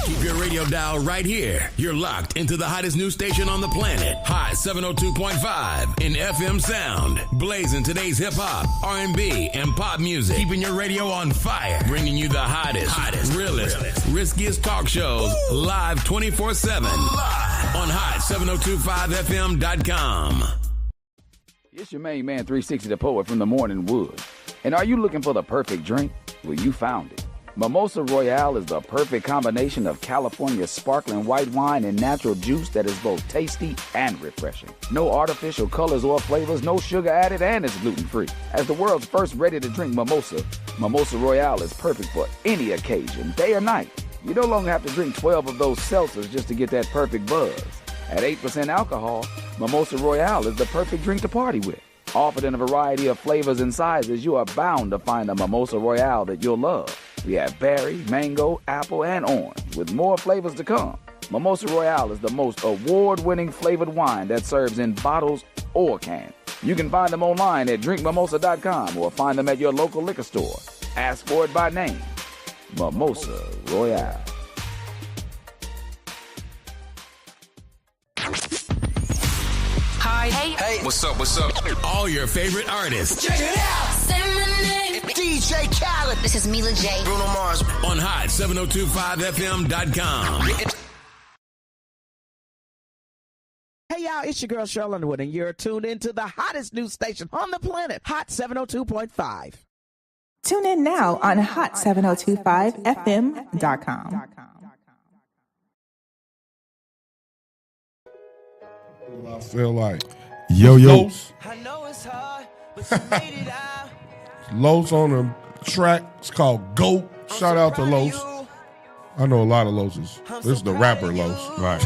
Keep your radio dial right here. You're locked into the hottest news station on the planet. Hot 702.5 in FM sound. Blazing today's hip-hop, R&B, and pop music. Keeping your radio on fire. Bringing you the hottest, realest, riskiest talk shows live 24/7. Live on hot7025fm.com. It's your main man, 360 the Poet from the Morning Wood. And are you looking for the perfect drink? Well, you found it. Mimosa Royale is the perfect combination of California sparkling white wine and natural juice that is both tasty and refreshing. No artificial colors or flavors, no sugar added, and it's gluten-free. As the world's first ready-to-drink mimosa, Mimosa Royale is perfect for any occasion, day or night. You no longer have to drink 12 of those seltzers just to get that perfect buzz. At 8% alcohol, Mimosa Royale is the perfect drink to party with. Offered in a variety of flavors and sizes, you are bound to find a Mimosa Royale that you'll love. We have berry, mango, apple, and orange, with more flavors to come. Mimosa Royale is the most award-winning flavored wine that serves in bottles or cans. You can find them online at drinkmimosa.com or find them at your local liquor store. Ask for it by name. Mimosa Royale. Hi. Hey. What's up? All your favorite artists. Check it out. Say my name. DJ Khaled. This is Mila J. Bruno Mars. On Hot 7025fm.com. Hey y'all, it's your girl Cheryl Underwood, and you're tuned into the hottest news station on the planet, Hot 702.5. Tune in now on hot7025fm.com. I feel like yo. Los Los on the track. It's called GOAT. Shout out to Los. I know a lot of Loses. This is the rapper Los. Right.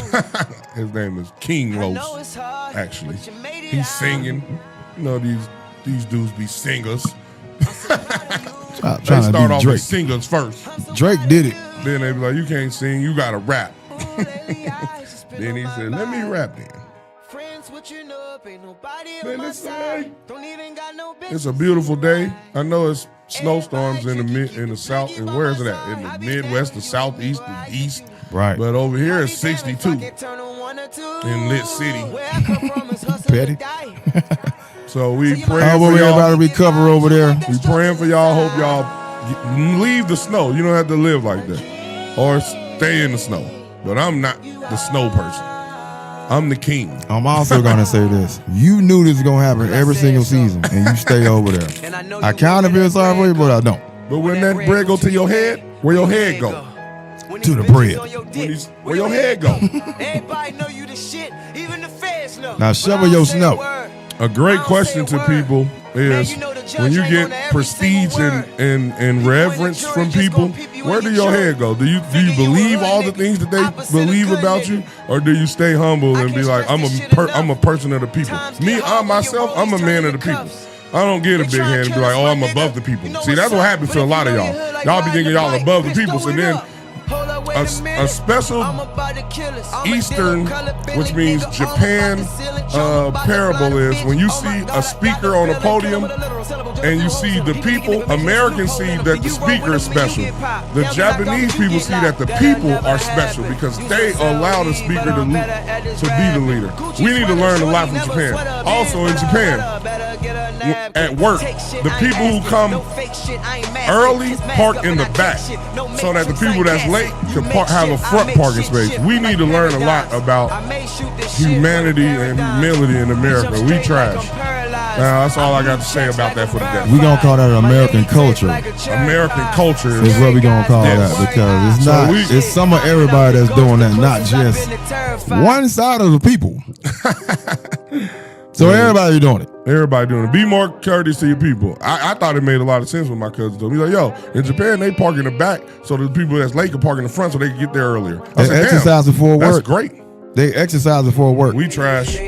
His name is King Los, actually. He's singing. You know, these dudes be singers. Trying They to start be off Drake. as singers first. Drake did it. Then they be like, you can't sing, you gotta rap. Then he said, let me rap then. Man, it's a beautiful day. I know it's snowstorms in the south, and where is it at? In the Midwest, the southeast, the east. Right. But over here it's 62 in Lit City. Petty. So we praying How for about y'all. everybody recover over there? We praying for y'all. Hope y'all leave the snow. You don't have to live like that, or stay in the snow. But I'm not the snow person. I'm the king. I'm also going to say this. You knew this was going to happen every single season, and you stay over there. I kind of feel sorry for you, but I don't. But when that bread go to your head, where your head go? To the bread. Where your head go? Now shovel your snow. A great question to people is, when you get prestige and reverence from people, where do your head go? Do you believe all the things that they believe about you, or do you stay humble and be like, I'm a person of the people? Me, myself, I'm a man of the people. I don't get a big head and be like, oh, I'm above the people. See, that's what happens to a lot of y'all. Y'all be thinking y'all above the people, so then a special Eastern, which means Japan, parable is when you see a speaker on a podium and you see the people, Americans see that the speaker is special. The Japanese people see that the people are special because they allow the speaker to be the leader. We need to learn a lot from Japan. Also in Japan, at work, the people who come early park in the back so that the people that's late can have a front parking space. We need to learn a lot about humanity and humility in America. We trash. Now, that's all I got to say about that for today. We're going to call that American culture. American culture is what we're going to call that, because it's not, it's some of everybody that's doing that, not just one side of the people. So everybody doing it. Everybody doing it. Be more courteous to your people. I thought it made a lot of sense when my cousins told me, like, yo, in Japan, they park in the back so the people that's late can park in the front so they can get there earlier. They exercise before work. That's great. They exercise before work. We trash.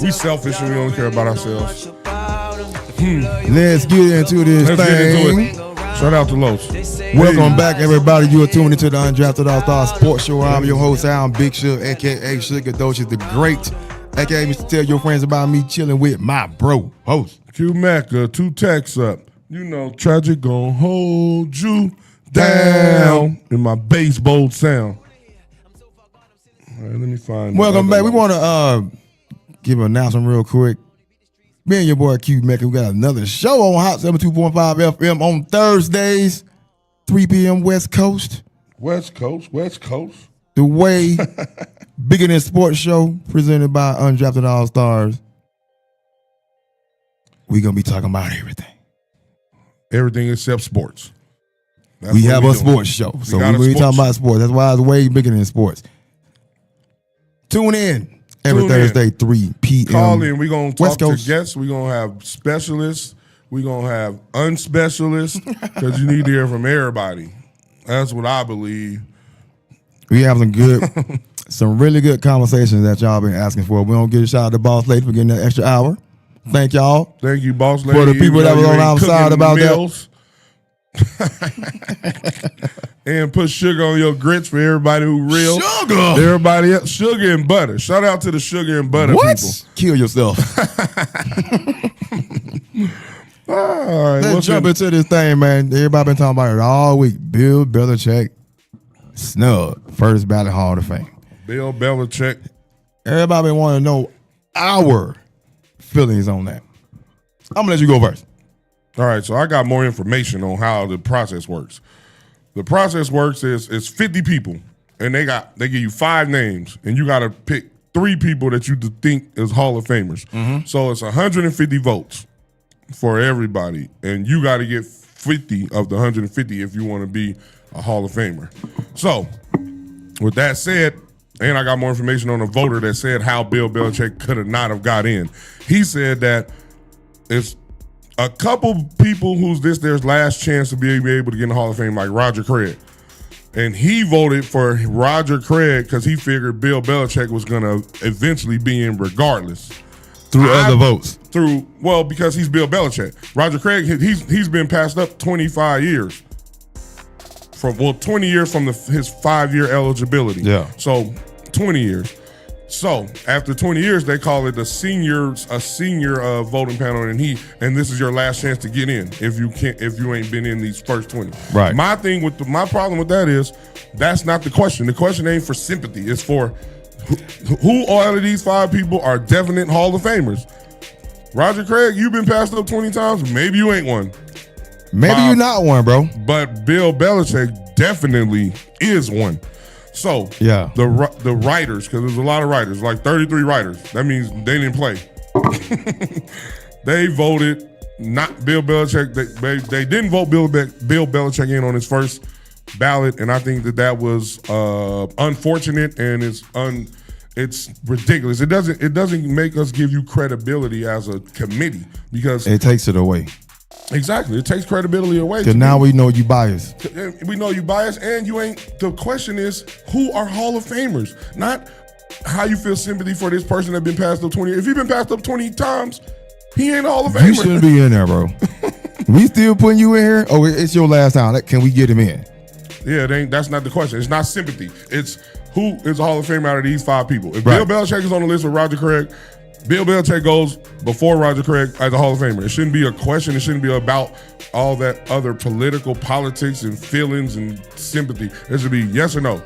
We selfish and we don't care about ourselves. Let's get into this thing. Get into it. Shout out to Los. Welcome back, everybody. You are tuned into the Undrafted Allstarz Sports Show. I'm your host, I'm Big Sugar, a.k.a. Sugar Docious the Great, a.k.a. Mr. Tell Your Friends About Me, chilling with my bro, host. Q Mac, 2 texts up. You know, tragic gon' hold you down in my bass bold sound. right, let me find. Welcome back. We want to give an announcement real quick. Me and your boy Q Mecca, we got another show on Hot 72.5 FM on Thursdays, 3 p.m. West Coast. West Coast. The Way Bigger Than Sports Show presented by Undrafted Allstars. We're going to be talking about everything. Everything except sports. We have a sports show. So we're going to be talking about sports. That's why it's way bigger than sports. Tune in every Thursday, 3 p.m. Call in. We're going to talk to Coast. guests. We're going to have specialists. We're going to have unspecialists because you need to hear from everybody. That's what I believe. We have some really good conversations that y'all been asking for. We don't give a shout out to Boss Lady for getting that extra hour. Thank y'all. Thank you, Boss Lady. For the people that was on our side about meals. And put sugar on your grits for everybody who real. Sugar. Everybody else, sugar and butter. Shout out to the sugar and butter people. Kill yourself. All right, let's jump into this thing, man. Everybody been talking about it all week. Bll Belechick snubbed first ballot Hall of Fame. Bll Belechick. Everybody been wanting to know our feelings on that. I'm gonna let you go first. All right, so I got more information on how the process works. The process works is it's 50 people, and they give you 5 names, and you got to pick 3 people that you think is Hall of Famers. Mm-hmm. So it's 150 votes for everybody, and you got to get 50 of the 150 if you want to be a Hall of Famer. So with that said, and I got more information on a voter that said how Bll Belechick could have not have got in. He said that it's a couple people who's their last chance to be able to get in the Hall of Fame, like Roger Craig. And he voted for Roger Craig because he figured Bll Belechick was going to eventually be in regardless. Through other votes. Because he's Bll Belechick. Roger Craig, he's been passed up 25 years. 20 years from his 5-year eligibility. Yeah. So 20 years. So after 20 years, they call it a senior voting panel, and this is your last chance to get in if you ain't been in these first 20. Right. My problem with that is that's not the question. The question ain't for sympathy. It's for who all of these 5 people are definite Hall of Famers. Roger Craig, you've been passed up 20 times. Maybe you ain't one. Maybe you're not one, bro. But Bll Belechick definitely is one. So yeah, the writers, because there's a lot of writers, like 33 writers. That means they didn't play. They voted not Bll Belechick. They didn't vote Bll Belechick in on his first ballot, and I think that was unfortunate, and it's ridiculous. It doesn't make us give you credibility as a committee because it takes it away. Exactly. It takes credibility away. Because now we know you biased. We know you biased, and you ain't. The question is, who are Hall of Famers? Not how you feel sympathy for this person that been passed up 20 years. If you've been passed up 20 times, he ain't a Hall of Famer. You shouldn't be in there, bro. We still putting you in here? Oh, it's your last time. Can we get him in? Yeah, that's not the question. It's not sympathy. It's who is a Hall of Famer out of these 5 people. If Bll Belechick is on the list with Roger Craig, Bll Belechick goes before Roger Craig as a Hall of Famer. It shouldn't be a question. It shouldn't be about all that other politics and feelings and sympathy. It should be yes or no.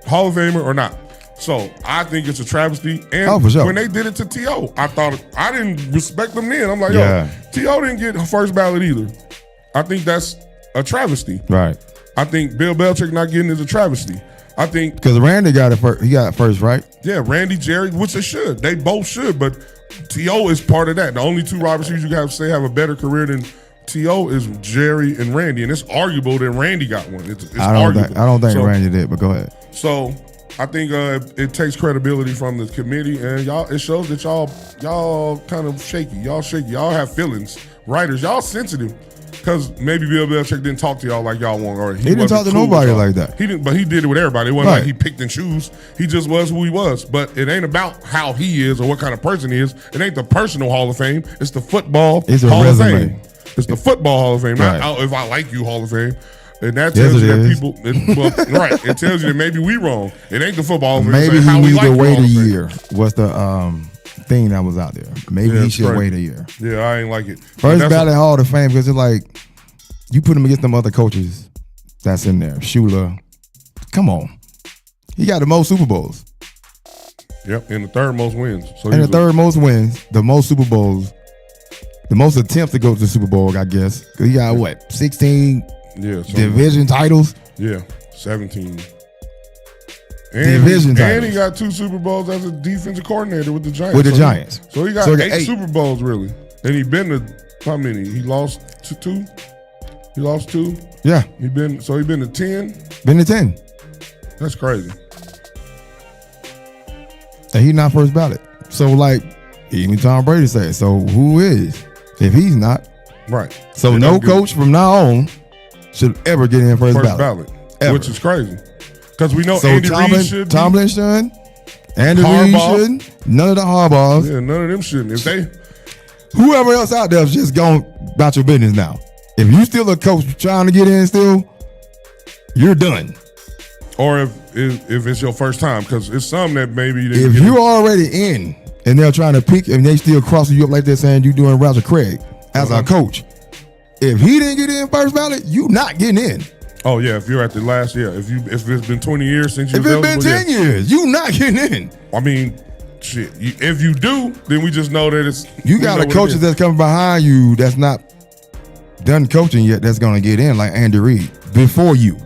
Hall of Famer or not. So I think it's a travesty. And when they did it to T.O., I didn't respect them then. I'm like, T.O. didn't get first ballot either. I think that's a travesty. Right. I think Bll Belechick not getting is a travesty. I think because Randy got it first. He got it first, right? Yeah, Randy, Jerry, which they should. They both should, but T.O. is part of that. The only 2 wide receivers you can have a better career than T.O. is Jerry and Randy, and it's arguable that Randy got one. It's arguable. I don't think Randy did, but go ahead. So I think it takes credibility from the committee, and y'all. It shows that y'all kind of shaky. Y'all shaky. Y'all have feelings. Writers, y'all sensitive. Because maybe Bll Belechick didn't talk to y'all like y'all want, or he didn't talk to nobody like that. He didn't, but he did it with everybody. It wasn't like he picked and chose. He just was who he was. But it ain't about how he is or what kind of person he is. It ain't the personal Hall of Fame. It's the football Hall of Fame. It's the football Hall of Fame. Not if I like you Hall of Fame. And that tells you that people, it tells you that maybe we wrong. It ain't the football Hall of Fame. Maybe he needs to wait a year. What's the thing that was out there? Maybe he should wait a year. Yeah, I ain't like it. First ballot Hall of Fame because it's like, you put him against them other coaches that's in there. Shula, come on. He got the most Super Bowls. Yep, and the third most wins. So and the third most wins, the most Super Bowls, the most attempts to go to the Super Bowl, I guess. Because he got, what, 16 division titles? Yeah, 17. Division titles. And he got 2 Super Bowls as a defensive coordinator with the Giants. With the Giants. So he got 8 Super Bowls, really. And he been to, how many? He lost to 2? He lost 2? Yeah. He been to 10? Been to 10. That's crazy. And he's not first ballot. So, like, even Tom Brady said, so who is? If he's not. Right. So no coach from now on should ever get in first ballot. Ever. Which is crazy. Because we know so Andy Reid should be. Tomlin shouldn't. Andy Reid shouldn't. None of the Harbaughs. Yeah, none of them shouldn't. If they... Whoever else out there is just going about your business now. If you still a coach trying to get in still, you're done. Or if it's your first time, because it's some that maybe... If you're already in and they're trying to pick and they still crossing you up like they're saying you doing Roger Craig as a coach, if he didn't get in first ballot, you not getting in. Oh, yeah, if you're at the last, if it's been 20 years since you If it's been 10 years, you not getting in. I mean, shit, if you do, then we just know that it's... You got a coaches that's coming behind you that's not done coaching yet that's going to get in, like Andy Reid, before you.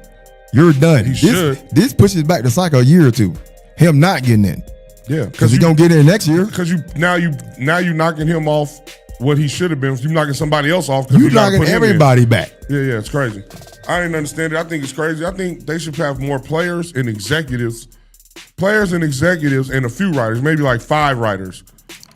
You're done. This pushes back the cycle a year or two. Him not getting in. Yeah. Because he's going to get in next year. Because now you're knocking him off what he should have been. You're knocking somebody else off. You're knocking everybody back. Yeah, it's crazy. I didn't understand it. I think it's crazy. I think they should have more players and executives and a few writers, maybe like 5 writers.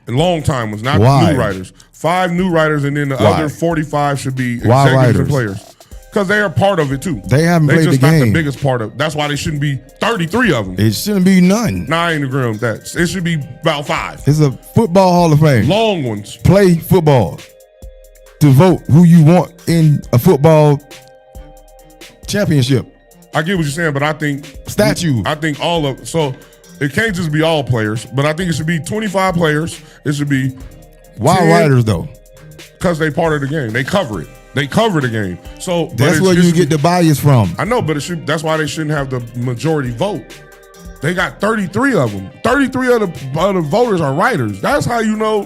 And long time ones, not new writers. 5 new writers, and then the other 45 should be executives and players. Because they are part of it too. They haven't played the game. They're just not the biggest part of it. That's why they shouldn't be 33 of them. It shouldn't be none. Nah, I ain't agreeing with that. It should be about 5. It's a football Hall of Fame. Long ones. Play football. To vote who you want in a football championship. I get what you're saying, but I think... Statue. I think all of... So, it can't just be all players, but I think it should be 25 players. It should be... Why writers, though? Because they part of the game. They cover it. They cover the game. So that's where you get the bias from. I know, but that's why they shouldn't have the majority vote. They got 33 of them. 33 of the voters are writers. That's how you know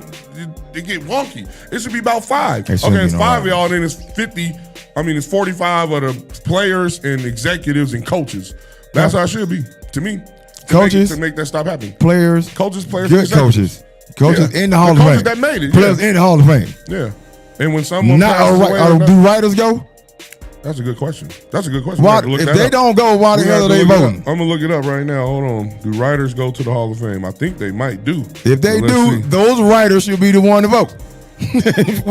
it get wonky. It should be about 5. Okay, it's 5 of y'all, then it's 50. I mean, it's 45 of the players and executives and coaches. That's how it should be, to me. Coaches. To make that stop happening. Players. Coaches, players, good coaches. Coaches in the Hall of Fame. Coaches that made it. Players in the Hall of Fame. Yeah. And when someone do writers go? That's a good question. That's a good question. Why, if they don't go, why the hell are they voting? I'm gonna look it up right now. Hold on. Do writers go to the Hall of Fame? I think they might do. If they do, those writers should be the one to vote.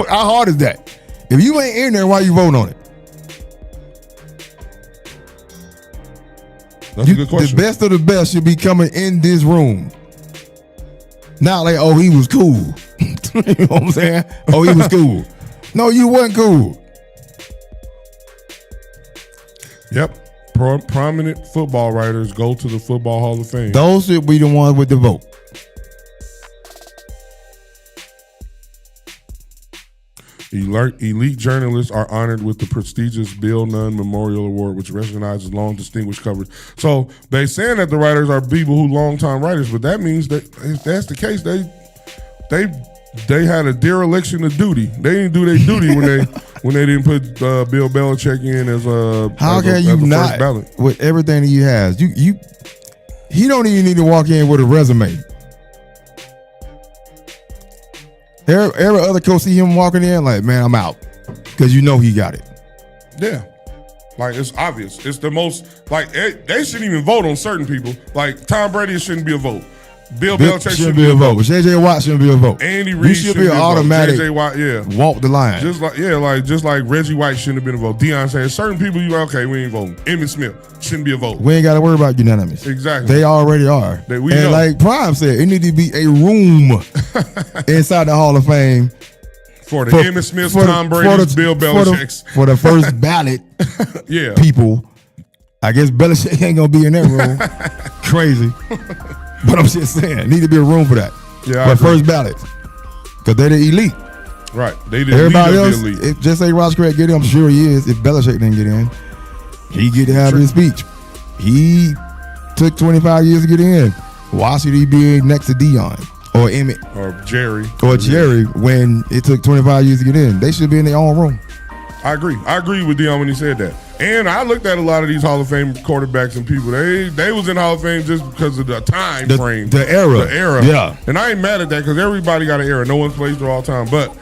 How hard is that? If you ain't in there, why you vote on it? That's a good question. The best of the best should be coming in this room. Not like, oh, he was cool. You know what I'm saying? Oh, he was cool. No, you wasn't cool. Yep. Prominent football writers go to the Football Hall of Fame. Those should be the ones with the vote. Elite journalists are honored with the prestigious Bill Nunn Memorial Award, which recognizes long distinguished coverage. So they saying that the writers are people who long-time writers, but that means that if that's the case, they had a dereliction of duty. They didn't do their duty when they didn't put Bll Belechick in as a first ballot. With everything that he has, he don't even need to walk in with a resume. Every other coach see him walking in like, man, I'm out. Because you know he got it. Yeah. Like, it's obvious. It's the most, like, they shouldn't even vote on certain people. Like, Tom Brady shouldn't be a vote. Bll Belechick shouldn't be a vote. J.J. Watt shouldn't be a vote. Andy Reid should be an automatic J.J. Watt, walk the line. Just like Reggie White shouldn't have been a vote. Deion said certain people we ain't voting. Emmitt Smith shouldn't be a vote. We ain't got to worry about unanimous. Exactly. They already are. And know. Like Prime said, it need to be a room inside the Hall of Fame for the Emmitt Smith, Tom Brady's, Bll Belichick's. For the first ballot people. I guess Belichick ain't going to be in that room. Crazy. But I'm just saying, need to be a room for that. Yeah, but first ballot. Because they're the elite. Right. They the Everybody elite else, of the elite. If just say Roger Craig get in, I'm sure he is. If Belichick didn't get in, he get to have his speech. He took 25 years to get in. Why should he be next to Dion or Emmett or Jerry when it took 25 years to get in? They should be in their own room. I agree. I agree with Dion when he said that. And I looked at a lot of these Hall of Fame quarterbacks and people. They was in Hall of Fame just because of the time frame. The era. The era. Yeah. And I ain't mad at that because everybody got an era. No one plays through all time. But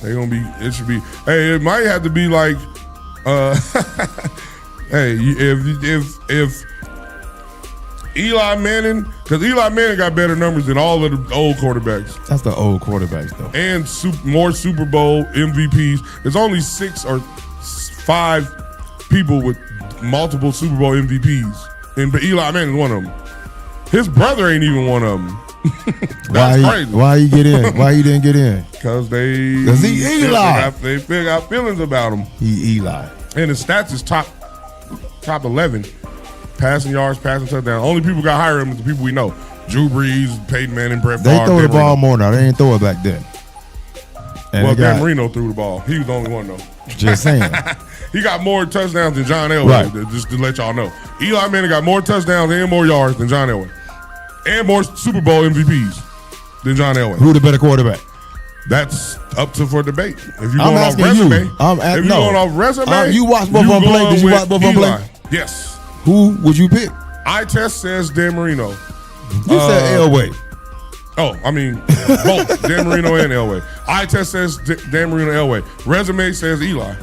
it should be. Hey, it might have to be like, hey, if Eli Manning, because Eli Manning got better numbers than all of the old quarterbacks. That's the old quarterbacks, though. And more Super Bowl MVPs. There's only 6 or 5 people with multiple Super Bowl MVPs. But Eli Manning is one of them. His brother ain't even one of them. That's crazy. Why he get in? Why he didn't get in? Because he Eli. They got feelings about him. He Eli. And his stats is top 11. Passing yards, passing touchdowns. Only people got higher than the people we know. Drew Brees, Peyton Manning, Brett Favre. They throw the ball more now. They didn't throw it back then. And Dan Marino threw the ball. He was the only one, though. Just saying. He got more touchdowns than John Elway, right. Just to let y'all know. Eli Manning got more touchdowns and more yards than John Elway. And more Super Bowl MVPs than John Elway. Who the better quarterback? That's up for debate. If you're going off resume, going off resume, you watch both of them play. Did you watch both of them play? Yes. Who would you pick? Eye test says Dan Marino. You said Elway. Oh, I mean both Dan Marino and Elway. Eye test says Dan Marino, Elway. Resume says Eli.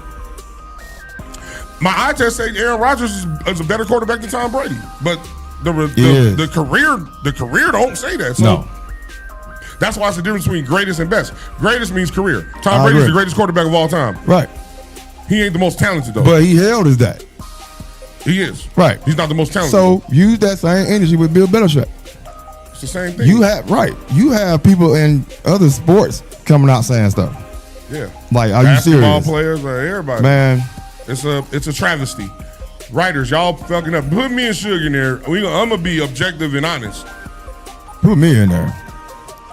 My eye test says Aaron Rodgers is a better quarterback than Tom Brady, but the career don't say that. So no. That's why it's the difference between greatest and best. Greatest means career. Tom Brady's the greatest quarterback of all time. Right. He ain't the most talented though. But he held as that. He is. Right. He's not the most talented. So use that same energy with Bll Belechick. It's the same thing. You have people in other sports coming out saying stuff. Yeah. Like, are Basketball you serious? Basketball players, everybody. Man. It's a travesty. Writers, y'all fucking up. Put me and Suge in there. I'm gonna be objective and honest. Put me in there.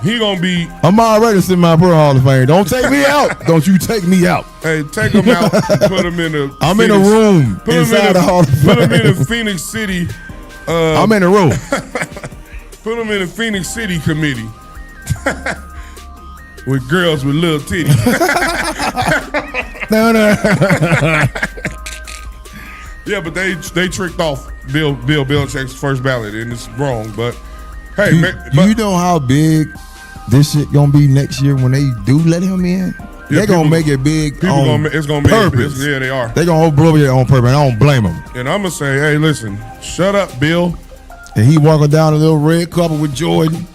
He gonna be. I'm already sitting my Pro Hall of Fame. Don't take me out. Don't you take me out. Hey, take him out and put him in a. I'm in a room inside the Hall of Fame. Put him in a Phoenix City. I'm in a room. Put him in a Phoenix City committee with girls with little titties. No. Yeah, but they tricked off Bll Belechick's first ballot, and it's wrong. But hey, you know how big this shit gonna be next year when they do let him in? They're gonna make it big. It's gonna be purpose. Yeah, they are. They gonna blow it on purpose. I don't blame them. And I'm gonna say, hey, listen, shut up, Bill. And he walking down a little red carpet with Jordan.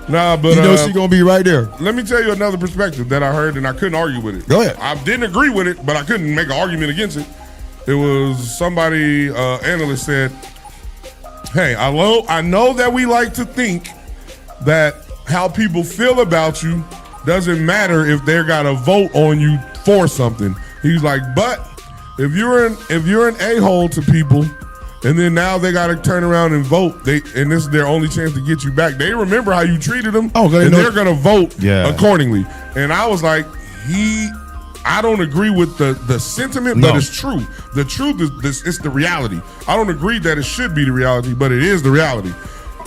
Nah, but you know she gonna be right there. Let me tell you another perspective that I heard, and I couldn't argue with it. Go ahead. I didn't agree with it, but I couldn't make an argument against it. It was somebody, analyst said, hey, I know that we like to think that how people feel about you doesn't matter if they got a vote on you for something. He's like, but if you're an a-hole to people, and then now they got to turn around and vote. And this is their only chance to get you back. They remember how you treated them, and they're going to vote accordingly. And I was like, I don't agree with the sentiment, but it's true. The truth is it's the reality. I don't agree that it should be the reality, but it is the reality.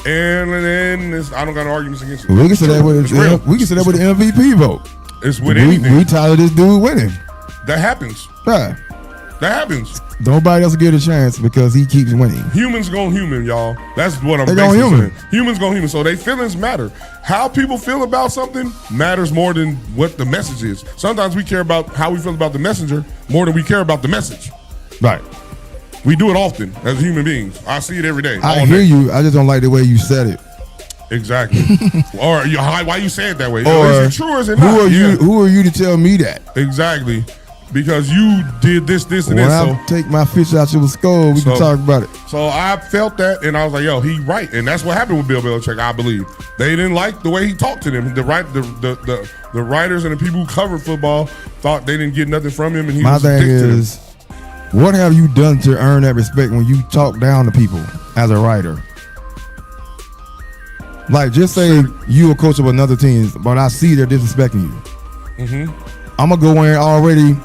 And then I don't got no arguments against it. We can say that with the MVP vote. It's with anything. We tired of this dude winning. That happens. Yeah. That happens. Nobody else will get a chance because he keeps winning. Humans gon' human, y'all. That's what I'm basically saying. Humans gon' human. So their feelings matter. How people feel about something matters more than what the message is. Sometimes we care about how we feel about the messenger more than we care about the message. Right. We do it often as human beings. I see it every day. I hear you. I just don't like the way you said it. Exactly. Or why you say it that way? Or is it true or is it not? Who are you to tell me that? Exactly. Because you did this, and this. When I take my fish out your skull, we can talk about it. So I felt that, and I was like, yo, he right. And that's what happened with Bll Belechick, I believe. They didn't like the way he talked to them. The writers and the people who covered football thought they didn't get nothing from him, and he was a dick to them. My thing is, what have you done to earn that respect when you talk down to people as a writer? Like, just say you a coach of another team, but I see they're disrespecting you. Mm-hmm. I'm going to go in already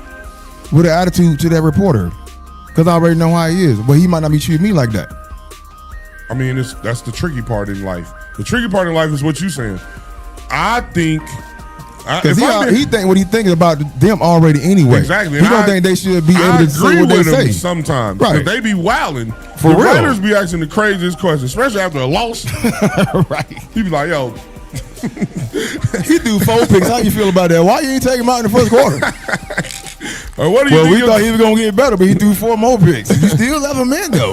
with an attitude to that reporter because I already know how he is. But he might not be treating me like that. I mean, that's the tricky part in life. The tricky part in life is what you're saying. I think. Because he think what he thinking about them already anyway. Exactly. He don't think they should be able to say what they say. Sometimes. Right. They be wilding. For real. Writers be asking the craziest questions, especially after a loss. Right. He be like, yo. He threw 4 picks. How you feel about that? Why you ain't take him out in the first quarter? We thought he was going to get better, but he threw 4 more picks. You still left him in, though.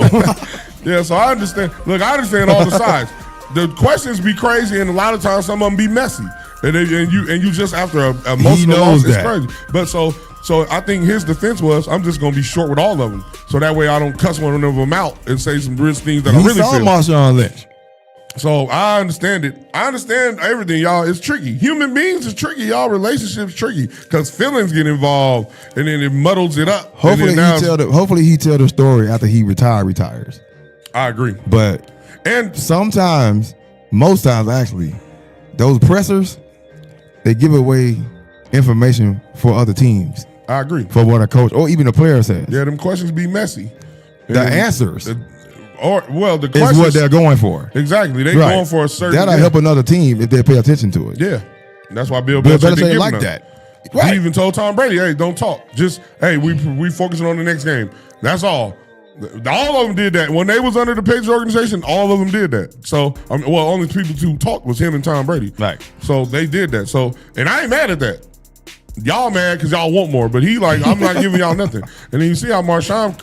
Yeah, so I understand. Look, I understand all the sides. The questions be crazy, and a lot of times some of them be messy. And you just after a emotional loss, it's crazy. But so I think his defense was, I'm just gonna be short with all of them, so that way I don't cuss one of them out and say some real things that I really feel. Marshawn Lynch. So I understand it. I understand everything, y'all. It's tricky. Human beings is tricky, y'all. Relationships tricky because feelings get involved, and then it muddles it up. Hopefully he tell the story after he retires. I agree, and sometimes, most times actually, those pressers, they give away information for other teams. I agree. For what a coach or even a player says. Yeah, them questions be messy. The answers. The questions is what they're going for. Exactly. They're going for a certain. That'll help another team if they pay attention to it. Yeah. That's why Bll Belechick like that. Right. He even told Tom Brady, hey, don't talk. Just, hey, we focusing on the next game. That's all. All of them did that. When they was under the Patriots organization, all of them did that. So, only people who talked was him and Tom Brady. Right. So they did that. So, and I ain't mad at that. Y'all mad because y'all want more, but he like, I'm not giving y'all nothing. And then you see how Marshawn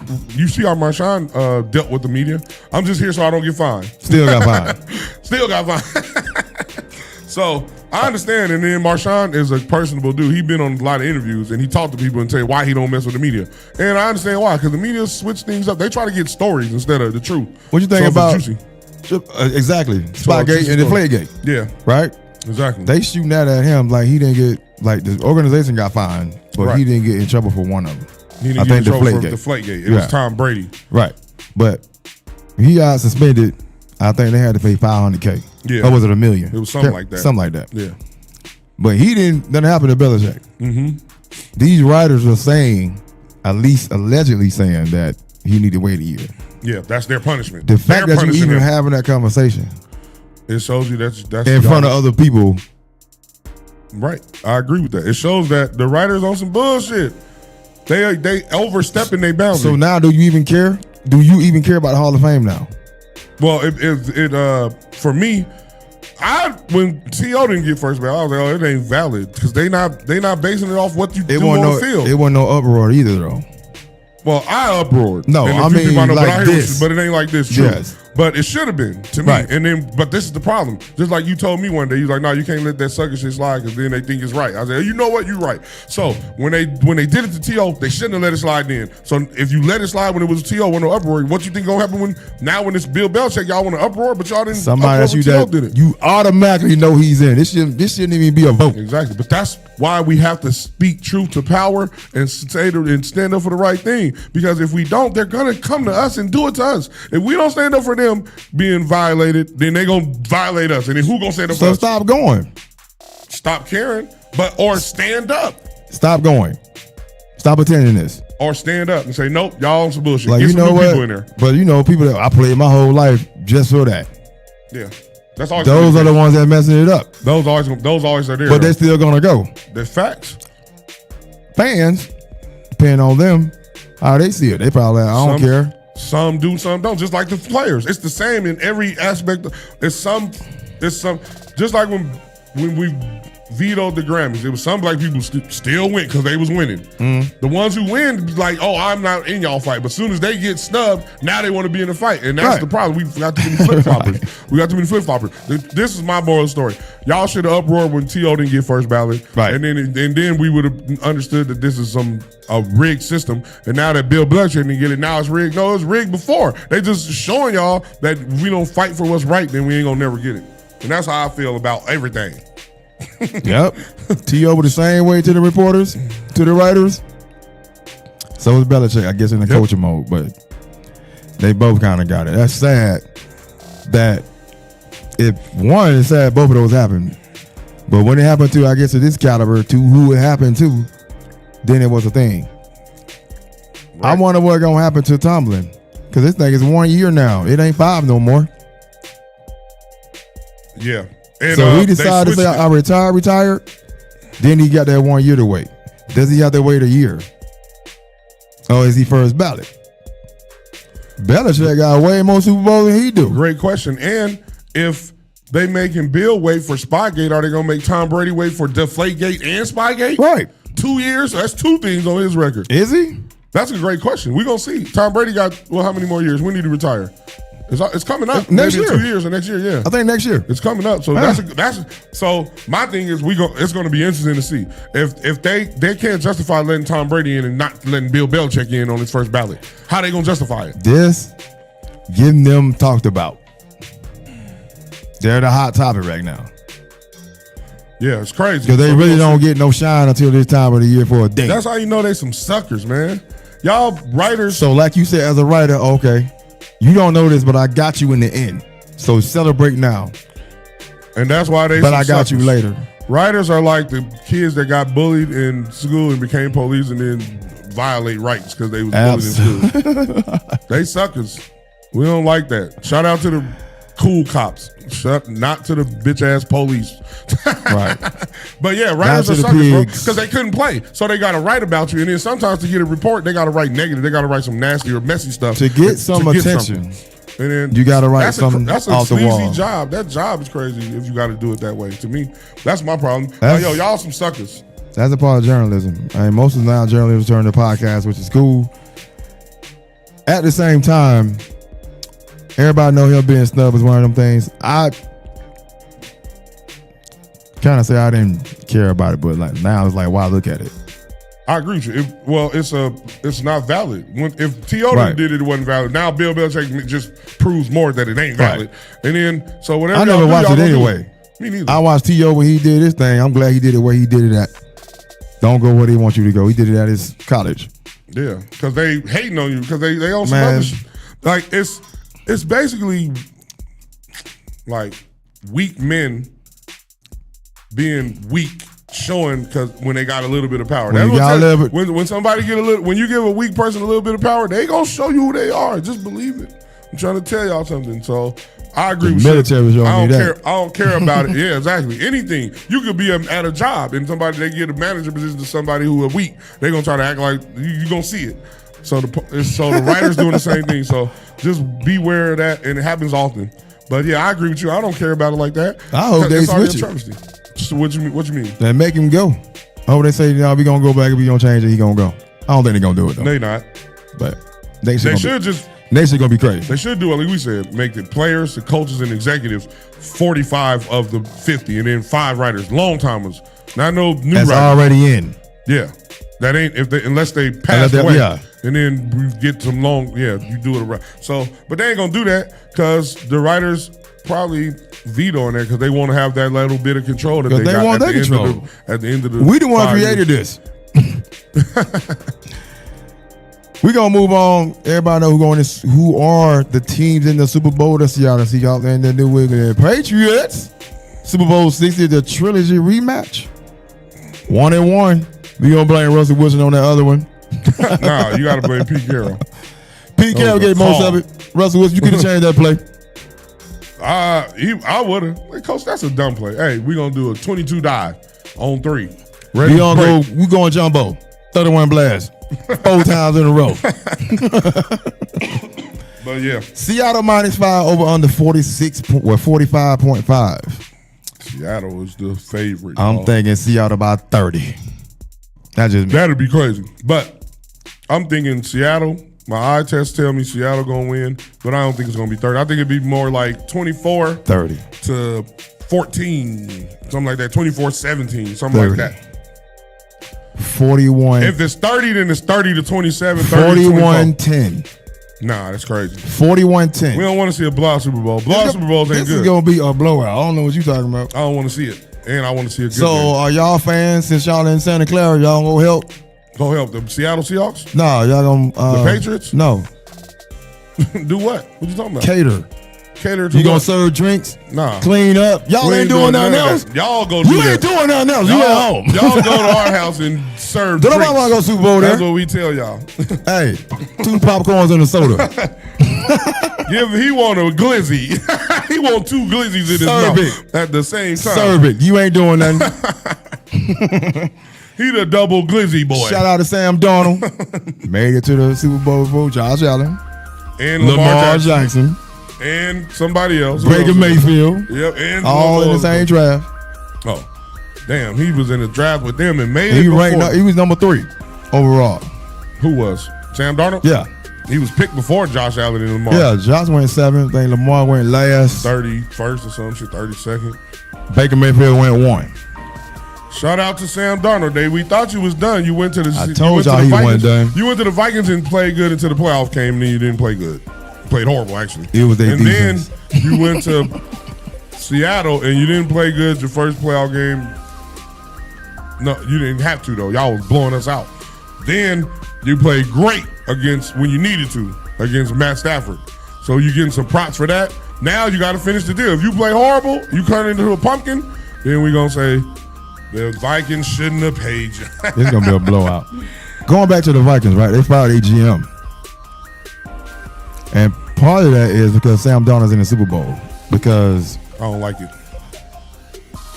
dealt with the media. I'm just here so I don't get fined. Still got fined. Still got fined. So I understand. And then Marshawn is a personable dude. He's been on a lot of interviews and he talked to people and tell you why he don't mess with the media. And I understand why, because the media switch things up. They try to get stories instead of the truth. What you think about exactly Spygate and Deflategate? Yeah, right. Exactly. They shooting that at him like he didn't get the organization got fined, but he didn't get in trouble for one of them. He didn't get in trouble for Deflategate. It was Tom Brady. Right, but he got suspended. I think they had to pay $500K. Yeah. Or was it $1 million? It was something like that. Something like that. Yeah. But nothing happened to Belichick. Mm-hmm. These writers are saying, at least allegedly saying, that he need to wait a year. Yeah, that's their punishment. The fact that you even having that conversation, it shows you that's in front of other people. Right, I agree with that. It shows that the writers on some bullshit. They overstepping their boundaries. So now, do you even care? Do you even care about the Hall of Fame now? Well, for me, when T.O. didn't get first ballot, I was like, oh, it ain't valid because they not basing it off what you do on the field. It wasn't no uproar either, though. Well, I uproared. No, I mean like this. But it ain't like this, true. Yes. But it should have been to me. Right. And then, but this is the problem. Just like you told me one day, you was like, no, you can't let that sucker shit slide because then they think it's right. I said, you know what, you're right. So when they did it to T.O., they shouldn't have let it slide then. So if you let it slide when it was T.O., when no uproar, what you think gonna happen when it's Bll Belechick? Y'all want to uproar, but y'all didn't. Somebody that's you that did it. You automatically know he's in. This shouldn't even be a vote. Exactly. But that's why we have to speak truth to power and stand up for the right thing. Because if we don't, they're gonna come to us and do it to us. If we don't stand up for them being violated, then they gonna violate us. And then who gonna stand up for us? So stop going. Stop caring, or stand up. Stop going. Stop attending this. Or stand up and say, nope, y'all on some bullshit. Like, Get you some know new what? people in there. But people that I played my whole life just for that. Yeah. That's always those are the ones that messing it up. Those always are there. But they're still gonna go. They're facts. Fans, depending on them, how they see it. They probably I don't care. Some do, some don't. Just like the players. It's the same in every aspect. It's some just like when we vetoed the Grammys, it was some black people still went because they was winning. The ones who win, like, oh, I'm not in y'all fight. But as soon as they get snubbed, now they want to be in the fight. And that's the problem. We got too many flip-floppers. We got too many flip-floppers. This is my moral story. Y'all should have uproared when T.O. didn't get first ballot. Right. And then we would have understood that this is a rigged system. And now that Bll Belechick didn't get it, now it's rigged. No, it was rigged before. They just showing y'all that if we don't fight for what's right, then we ain't gonna never get it. And that's how I feel about everything. Yep. T.O. the same way to the reporters, to the writers. So is Belichick, I guess, in the coaching mode, but they both kind of got it. That's sad that it's sad both of those happened. But when it happened to, I guess, to this caliber, to who it happened to, then it was a thing. Right. I wonder what's going to happen to Tomlin. Because this thing is 1 year now. It ain't 5 no more. Yeah. And, so he decided to say, I retired. Then he got that 1 year to wait. Does he have to wait a year? Or is he first ballot? Belichick got way more Super Bowls than he do. Great question. And if they making Bill wait for Spygate, are they going to make Tom Brady wait for Deflategate and Spygate? Right. 2 years? That's 2 things on his record. Is he? That's a great question. We're going to see. Tom Brady got, how many more years? When did he retire? It's coming up. Next Maybe year. in 2 years or next year, yeah. I think next year. It's coming up. So so my thing is it's going to be interesting to see. If they can't justify letting Tom Brady in and not letting Bll Belechick in on his first ballot, how they going to justify it? This getting them talked about. They're the hot topic right now. Yeah, it's crazy. Because they really don't get no shine until this time of the year for a day. That's how you know they some suckers, man. Y'all writers. So like you said, as a writer, okay, you don't know this, but I got you in the end. So celebrate now. And that's why they But I got you later. Writers are like the kids that got bullied in school and became police and then violate rights because they was bullied in school. They suckers. We don't like that. Shout out to the cool cops. Not to the bitch ass police. Right. But yeah, writers are suckers, bro, because they couldn't play. So they got to write about you. And then sometimes to get a report, they got to write negative. They got to write some nasty or messy stuff. To get some attention. And then you got to write something that's a off the wall. sleazy job. That job is crazy if you got to do it that way. To me, that's my problem. Y'all some suckers. That's a part of journalism. I mean, most of now journalists turn to podcasts, which is cool. At the same time, everybody know him being snubbed is one of them things. I kind of say I didn't care about it, but like now it's like, wow, look at it. I agree with you. It's not valid. If Todd did it wasn't valid. Now Bll Belechick just proves more that it ain't valid. Right. And then so whatever. I never watched it anyway. Me neither. I watched T.O. when he did his thing. I'm glad he did it where he did it at. Don't go where they want you to go. He did it at his college. Yeah, because they hating on you because they on some other like it's basically like weak men being weak. Showing because when they got a little bit of power, when somebody when you give a weak person a little bit of power, they gonna show you who they are. Just believe it. I'm trying to tell y'all something. So I agree with you. I don't care about it. Yeah, exactly. Anything you could be at a job and they get a manager position to somebody who are weak. They gonna try to act like you gonna see it. So the writers doing the same thing. So just beware of that, and it happens often. But yeah, I agree with you. I don't care about it like that. I hope they switch it. What you mean? Then make him go. Oh, they say, no, we gonna go back. If we gonna change it, he gonna go. I don't think they gonna do it though. They not. But next year gonna be crazy. They should do it like we said. Make the players, the coaches, and executives 45 of the 50, and then 5 writers, long timers. Not no new That's writers. already in. Yeah, that ain't unless they pass away. Yeah. And then we get some long. Yeah, you do it right. So, but they ain't gonna do that because the writers probably vetoing that because they want to have that little bit of control that they got want at the end of the. We the one created this. We gonna move on. Everybody know who are the teams in the Super Bowl. The Seattle Seahawks and the New England Patriots. Super Bowl 60, the trilogy rematch. 1-1. We gonna blame Russell Wilson on that other one. Nah, you gotta blame Pete Carroll. Pete Carroll gave most of it. Russell Wilson, you could have changed that play. I would have. Like, Coach, that's a dumb play. Hey, we gonna do a 22 dive on 3. We going jumbo. 31 blast. 4 times in a row. But yeah. Seattle -5 over under 45.5. Seattle is the favorite. I'm thinking Seattle by 30. That'd be crazy. But I'm thinking Seattle. My eye test tell me Seattle gonna win, but I don't think it's gonna be 30. I think it'd be more like 24 30 to 14, something like that. 24-17, something 30. Like that. 41. If it's 30, then it's 30 to 27. 41-10. Nah, that's crazy. 41-10. We don't want to see a blowout Super Bowl. Blowout Super Bowls ain't good. This is gonna be a blowout. I don't know what you talking about. I don't want to see it, and I want to see a good So game. are y'all fans? Since y'all in Santa Clara, y'all gonna help? Go help the Seattle Seahawks? No, y'all gonna the Patriots? No. Do what? What you talking about? Cater cater to. You gonna serve drinks? Nah. Clean up. Y'all ain't doing nothing else. Y'all go do that. You ain't doing nothing else. You at home. Y'all go to our house and serve drinks. Don't nobody want to go Super Bowl there. That's what we tell y'all. Hey, 2 popcorns and a soda. He want a glizzy. He want 2 glizzies in his mouth at the same time. Serve it. You ain't doing nothing. He the double glizzy boy. Shout out to Sam Darnold. Made it to the Super Bowl before Josh Allen. And Lamar Jackson. And somebody else. Baker Mayfield. Yep. And all in the same draft. Oh, damn. He was in the draft with them and made it He before. he was number 3 overall. Who was? Sam Darnold? Yeah. He was picked before Josh Allen and Lamar. Yeah, Josh went 7th. I think Lamar went last. 31st or some shit, 32nd. Baker Mayfield went 1. Shout out to Sam Darnold. We thought you was done. You went to the. I told y'all he wasn't done. You went to the Vikings and played good until the playoff came, and then you didn't play good. You played horrible, actually. It was their defense. Then you went to Seattle and you didn't play good your first playoff game. No, you didn't have to though. Y'all was blowing us out. Then you played great against when you needed to against Matt Stafford. So you getting some props for that. Now you got to finish the deal. If you play horrible, you turn into a pumpkin. Then we gonna say. The Vikings shouldn't have paid you. It's going to be a blowout. Going back to the Vikings, right? They fired a GM. And part of that is because Sam Darnold's in the Super Bowl. Because I don't like it.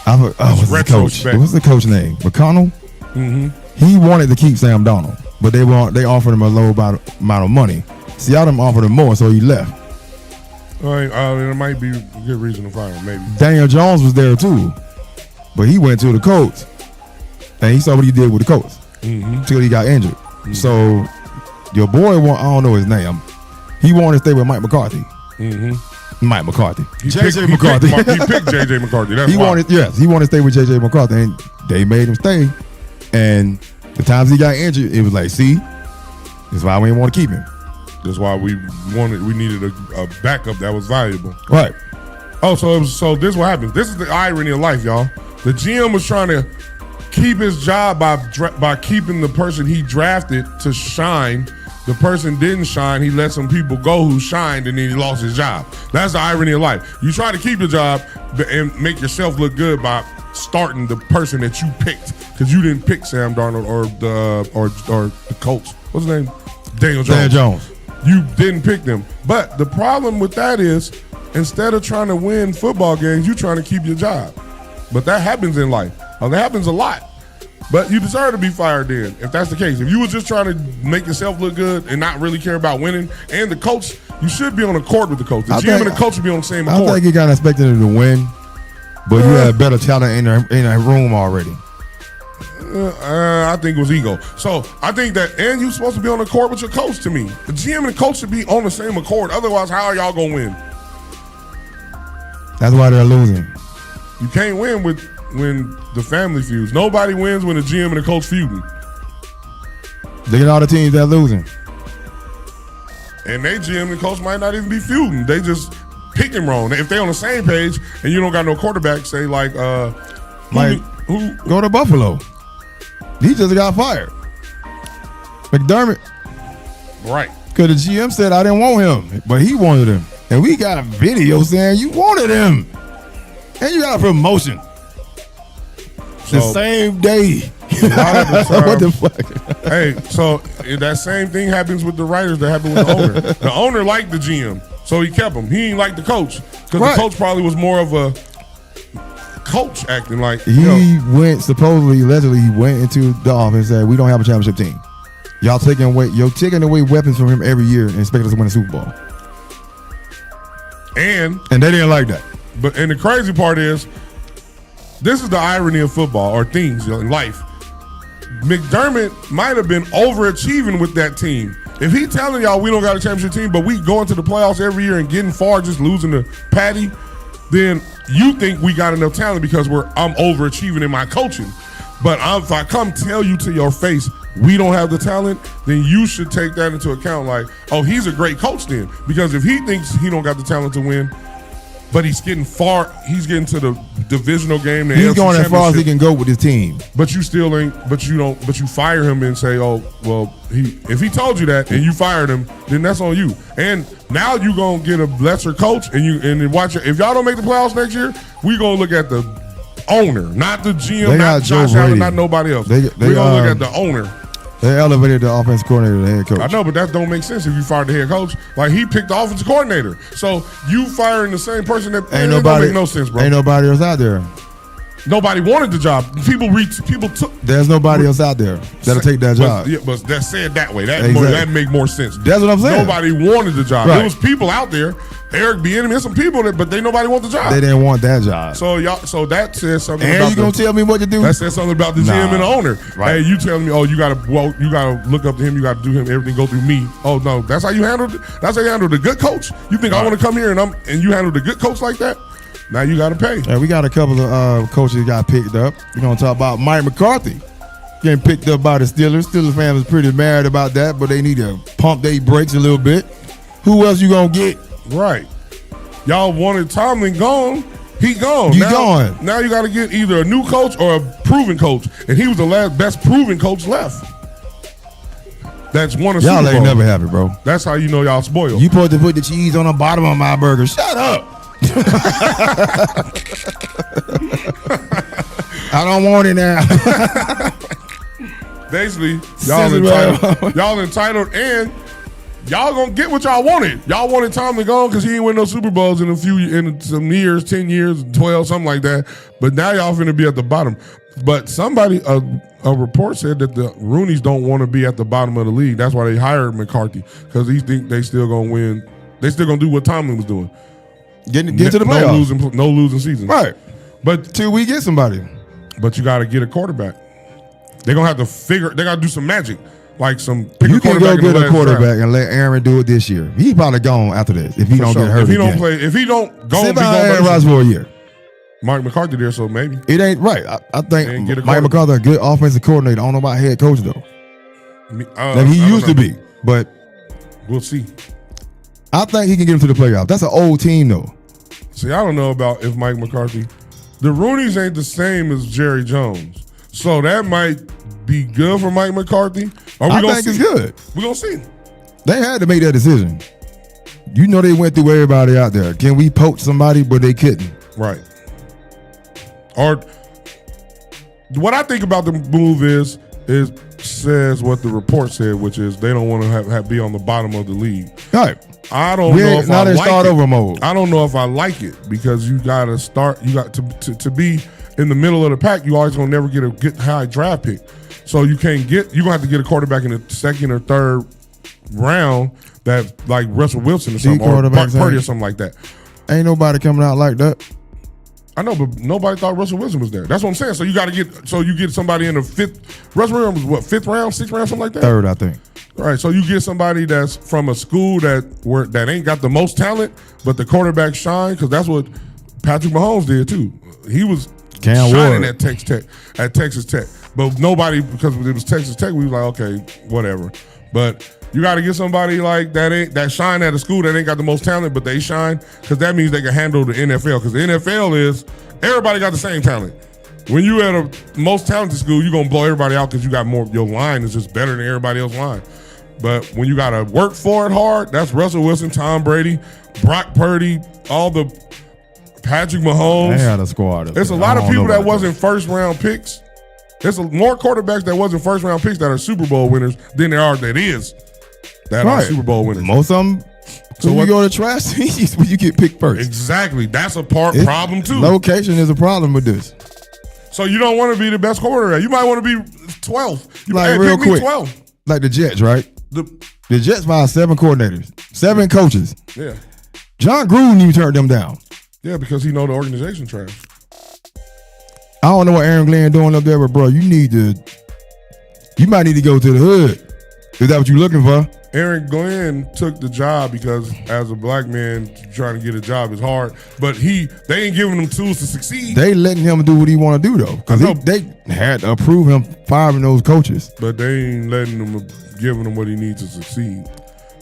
What's the coach? What's the coach name? McConnell? Mm-hmm. He wanted to keep Sam Darnold, but they offered him a low amount of money. Seattle offered him more, so he left. All right, there might be a good reason to fire him, maybe. Daniel Jones was there too. But he went to the Colts, and he saw what he did with the Colts until he got injured. Mm-hmm. So your boy, I don't know his name. He wanted to stay with Mike McCarthy. Mm-hmm. Mike McCarthy. JJ McCarthy. He picked JJ McCarthy. That's he wanted to stay with JJ McCarthy, and they made him stay. And the times he got injured, it was like, see, that's why we didn't want to keep him. That's why we needed a backup that was valuable. Right. Oh, so this is what happens. This is the irony of life, y'all. The GM was trying to keep his job by keeping the person he drafted to shine. The person didn't shine. He let some people go who shined, and then he lost his job. That's the irony of life. You try to keep your job and make yourself look good by starting the person that you picked, because you didn't pick Sam Darnold or the Colts. What's his name? Daniel Jones. You didn't pick them. But the problem with that is, instead of trying to win football games, you're trying to keep your job. But that happens in life. That happens a lot. But you deserve to be fired then, if that's the case. If you were just trying to make yourself look good and not really care about winning, and the coach, you should be on accord with the coach. The GM and the coach should be on the same accord. I think he kind of expected him to win, but you had better talent in that room already. I think it was ego. So I think that, and you're supposed to be on accord with your coach to me. The GM and the coach should be on the same accord. Otherwise, how are y'all going to win? That's why they're losing. You can't win when the family feuds. Nobody wins when the GM and the coach feuding. Look at all the teams that are losing. And they GM and the coach might not even be feuding. They just picking wrong. If they on the same page and you don't got no quarterback, say like who go to Buffalo. He just got fired. McDermott. Right. Because the GM said I didn't want him, but he wanted him. And we got a video saying you wanted him. And you got a promotion. The same day. What the fuck? Hey, so that same thing happens with the writers that happened with the owner. The owner liked the GM, so he kept him. He didn't like the coach, because the coach probably was more of a coach acting like. He allegedly went into the office and said, we don't have a championship team. You're taking away weapons from him every year and expect us to win a Super Bowl. And they didn't like that. And the crazy part is, this is the irony of football or things in life. McDermott might have been overachieving with that team. If he telling y'all we don't got a championship team, but we go into the playoffs every year and getting far, just losing to Patty, then you think we got enough talent because I'm overachieving in my coaching. But if I come tell you to your face we don't have the talent, then you should take that into account. Like, oh, he's a great coach then, because if he thinks he don't got the talent to win, but he's getting far. He's getting to the divisional game. He's going as far as he can go with his team. But you still ain't. But you don't. But you fire him and say, "Oh, well, if he told you that and you fired him, then that's on you." And Now you gonna get a lesser coach, and then watch it. If y'all don't make the playoffs next year, we gonna look at the owner, not the GM, not Josh Allen, not nobody else. We gonna look at the owner. They elevated the offensive coordinator to the head coach. I know, but that don't make sense if you fired the head coach. Like, he picked the offensive coordinator. So you firing the same person that don't make no sense, bro. Ain't nobody else out there. Nobody wanted the job. People took. There's nobody else out there that'll take that job. But that's said that way. That make more sense. That's what I'm saying. Nobody wanted the job. Right. There was people out there. Eric Bieniemy, there's some people but nobody want the job. They didn't want that job. So that says something. And you gonna tell me what to do? That says something about the GM and the owner. Right. Hey, you telling me? Oh, you gotta look up to him. You gotta do him. Everything go through me. Oh no, that's how you handle it. That's how you handle the good coach. You think I want to come here and you handle the good coach like that? Now you got to pay. Yeah, we got a couple of coaches that got picked up. We're going to talk about Mike McCarthy getting picked up by the Steelers. Steelers fans is pretty mad about that, but they need to pump their brakes a little bit. Who else you going to get? Right. Y'all wanted Tomlin gone. He gone. Gone. Now you got to get either a new coach or a proven coach. And he was the last best proven coach left. That's one of y'all Super Bowl. Ain't never happy, bro. That's how you know y'all spoiled. You supposed to put the cheese on the bottom of my burger. Shut up. I don't want it now. Basically, y'all entitled, and y'all gonna get what y'all wanted. Y'all wanted Tomlin gone because he ain't win no Super Bowls in some years, 10 years, 12, something like that. But now y'all finna be at the bottom. But somebody, a report said that the Roonies don't want to be at the bottom of the league. That's why they hired McCarthy, because he think they still gonna win. They still gonna do what Tomlin was doing. Get to the playoffs. No losing season. Right. But till we get somebody. But you got to get a quarterback. They're going to have to they got to do some magic. Like you can go get a quarterback and let Aaron do it this year. He probably gone after this if he don't get hurt. If he don't play, if he don't go, sit behind Aaron Rodgers for a year. Mike McCarthy there, so maybe. It ain't right. I think Mike McCarthy a good offensive coordinator. I don't know about head coach though. He used to be, but we'll see. I think he can get him to the playoffs. That's an old team, though. See, I don't know about if Mike McCarthy. The Roonies ain't the same as Jerry Jones. So that might be good for Mike McCarthy. I think it's good. We're going to see. They had to make that decision. You know they went through everybody out there. Can we poach somebody? But they couldn't. Right. Or what I think about the move is says what the report said, which is they don't want to be on the bottom of the league. Right. I don't know if I like start over mode. I don't know if I like it because you got to start. You got to be in the middle of the pack. You always gonna never get a good high draft pick, so you can't get. You are gonna have to get a quarterback in the second or third round that like Russell Wilson or something, or Brock Purdy or something like that. Ain't nobody coming out like that. I know, but nobody thought Russell Wilson was there. That's what I'm saying. So you got to get. So you get somebody in the fifth. Russell Wilson was what, fifth round, sixth round, something like that. Third, I think. All right, so you get somebody that's from a school that ain't got the most talent, but the quarterback shine, because that's what Patrick Mahomes did too. He was shining at Texas Tech, but nobody, because it was Texas Tech, we was like, okay, whatever. But you got to get somebody like that shine at a school that ain't got the most talent, but they shine, because that means they can handle the NFL. Because the NFL is everybody got the same talent. When you at a most talented school, you're gonna blow everybody out because you got more. Your line is just better than everybody else's line. But when you got to work for it hard, that's Russell Wilson, Tom Brady, Brock Purdy, all the Patrick Mahomes. They had a squad. There's a lot of people that wasn't first-round picks. There's more quarterbacks that wasn't first-round picks that are Super Bowl winners than there are that are Super Bowl winners. Most of them, so when you go to trash teams, when you get picked first. Exactly. That's a problem, too. Location is a problem with this. So you don't want to be the best quarterback. You might want to be 12th. Like real quick. 12. Like the Jets, right? The Jets fired 7 coordinators, 7 coaches. Yeah. John Gruden even turned them down. Yeah, because he know the organization trash. I don't know what Aaron Glenn doing up there, but bro, you might need to go to the hood. Is that what you're looking for? Aaron Glenn took the job because as a black man trying to get a job is hard, but they ain't giving him tools to succeed. They letting him do what he want to do though, because they had to approve him firing those coaches. But they ain't giving him what he needs to succeed,